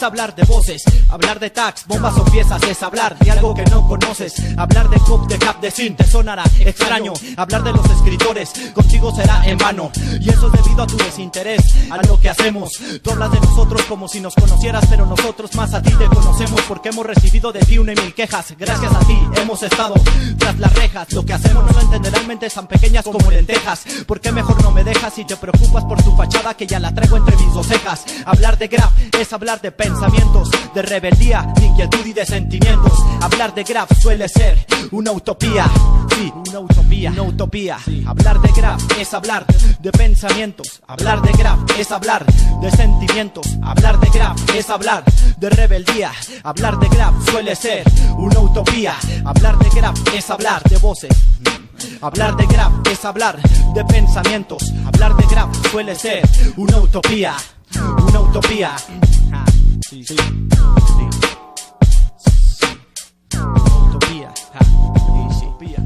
hablar de voces, hablar de tags, bombas o piezas, es hablar de algo que no conoces. Hablar de cop, de cap, de sin, te sonará extraño. Hablar de los escritores, contigo será en vano. Y eso es debido a tu desinterés, a lo que hacemos. Tú hablas de nosotros como si nos conocieras, pero nosotros más a ti te conocemos, porque hemos recibido de ti 1,000 quejas. Gracias a ti hemos estado tras las rejas. Lo que hacemos no lo entenderán mentes tan pequeñas como lentejas. ¿Por qué mejor no me dejas si te preocupas por tu fachada, que ya la traigo entre mis dos cejas? Hablar de graf es hablar de pensamientos, de rebeldía, de inquietud y de sentimientos. Hablar de graf suele ser una utopía. Sí, una utopía, una utopía. Sí. Hablar de graf es hablar de pensamientos. Hablar de graf es hablar de sentimientos. Hablar de graf es hablar de rebeldía. Hablar de graf suele ser una utopía. Hablar de graf es hablar de voces. Hablar de graf es hablar de pensamientos. Hablar de graf suele ser una utopía. Una utopía. Sí, sí, sí. Utopía.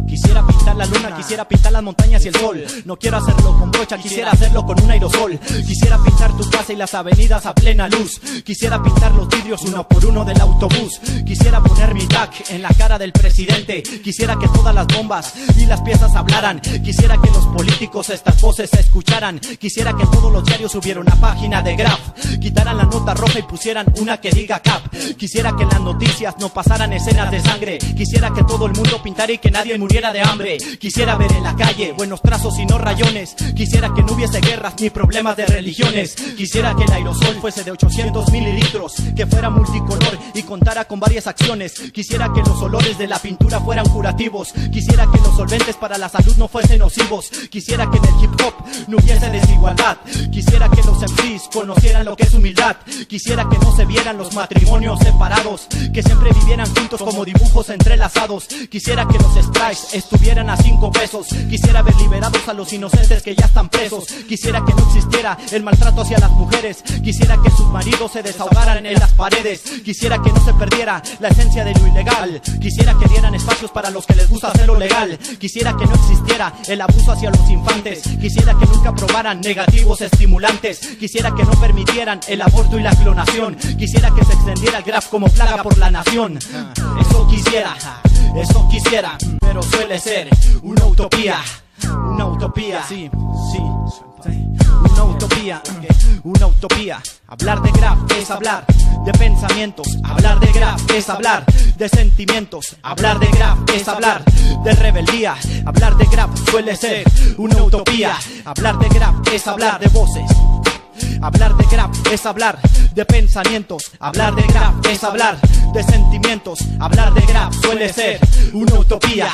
Quisiera pintar la luna, quisiera pintar las montañas y el sol. No quiero hacerlo con brocha, quisiera hacerlo con un aerosol. Quisiera pintar tu casa y las avenidas a plena luz. Quisiera pintar los vidrios uno por uno del autobús. Quisiera poner mi tag en la cara del presidente. Quisiera que todas las bombas y las piezas hablaran. Quisiera que los políticos estas voces se escucharan. Quisiera que todos los diarios hubiera una página de graf. Quitaran la nota roja y pusieran una que diga cap. Quisiera que en las noticias no pasaran escenas de sangre. Quisiera que todo el mundo pintara y que nadie muriera de hambre. Quisiera ver en la calle buenos trazos y no rayones. Quisiera que no hubiese guerras ni problemas de religiones. Quisiera que el aerosol fuese de 800 mililitros, que fuera multicolor y contara con varias acciones. Quisiera que los olores de la pintura fueran curativos. Quisiera que los solventes para la salud no fuesen nocivos. Quisiera que en el hip hop no hubiese desigualdad. Quisiera que los MCs conocieran lo que es humildad. Quisiera que no se vieran los matrimonios separados, que siempre vivieran juntos como dibujos entrelazados. Quisiera que los strikes estuvieran a 5 pesos. Quisiera ver liberados a los inocentes que ya están presos. Quisiera que no existiera el maltrato hacia las mujeres. Quisiera que sus maridos se desahogaran en las paredes. Quisiera que no se perdiera la esencia de lo ilegal. Quisiera que dieran espacios para los que les gusta hacerlo legal. Quisiera que no existiera el abuso hacia los infantes. Quisiera que nunca probaran negativos estimulantes. Quisiera que no permitieran el aborto y la clonación. Quisiera que se extendiera el graf como plaga por la nación. Eso quisiera, pero suele ser una utopía. Una utopía, sí, sí, una utopía, una utopía. Hablar de graf es hablar de pensamientos. Hablar de graf es hablar de sentimientos. Hablar de graf es hablar de rebeldía. Hablar de graf suele ser una utopía. Hablar de graf es hablar de voces. Hablar de graf es hablar de pensamientos. Hablar de graf es hablar de sentimientos. Hablar de graf suele ser una utopía.